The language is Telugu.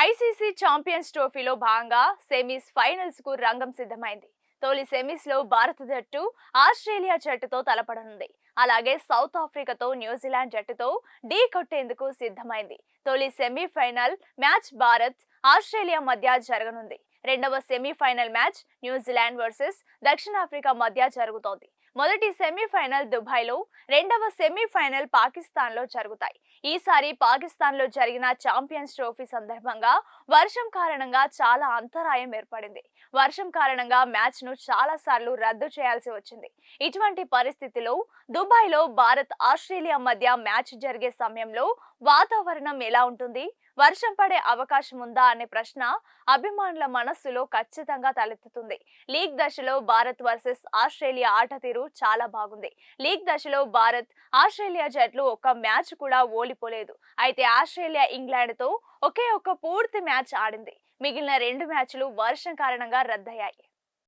ఐసీసీ ఛాంపియన్స్ ట్రోఫీలో భాగంగా సెమీస్ ఫైనల్స్ కు రంగం సిద్ధమైంది. తొలి సెమీస్ లో భారత జట్టు ఆస్ట్రేలియా జట్టుతో తలపడనుంది. అలాగే సౌత్ ఆఫ్రికాతో న్యూజిలాండ్ జట్టుతో ఢీ కొట్టేందుకు సిద్ధమైంది. తొలి సెమీఫైనల్ మ్యాచ్ భారత్ ఆస్ట్రేలియా మధ్య జరగనుంది. రెండవ సెమీఫైనల్ మ్యాచ్ న్యూజిలాండ్ వర్సెస్ దక్షిణాఫ్రికా మధ్య జరుగుతోంది. మొదటి సెమీఫైనల్ దుబాయ్లో, రెండవ సెమీఫైనల్ పాకిస్తాన్లో జరుగుతాయి. ఈసారి పాకిస్తాన్లో జరిగిన ఛాంపియన్స్ ట్రోఫీ సందర్భంగా వర్షం కారణంగా చాలా అంతరాయం ఏర్పడింది. వర్షం కారణంగా మ్యాచ్ను చాలా సార్లు రద్దు చేయాల్సి వచ్చింది. ఇటువంటి పరిస్థితిలో దుబాయ్లో భారత్ ఆస్ట్రేలియా మధ్య మ్యాచ్ జరిగే సమయంలో వాతావరణం ఎలా ఉంటుంది, వర్షం పడే అవకాశం ఉందా అనే ప్రశ్న అభిమానుల మనస్సులో ఖచ్చితంగా తలెత్తుతుంది. లీగ్ దశలో భారత్ వర్సెస్ ఆస్ట్రేలియా ఆట తీరు చాలా బాగుంది. లీగ్ దశలో భారత్ ఆస్ట్రేలియా జట్లు ఒక్క మ్యాచ్ కూడా ఓడిపోలేదు. అయితే ఆస్ట్రేలియా ఇంగ్లాండ్ తో ఒకే ఒక్క పూర్తి మ్యాచ్ ఆడింది. మిగిలిన 2 మ్యాచ్లు వర్షం కారణంగా రద్దయ్యాయి.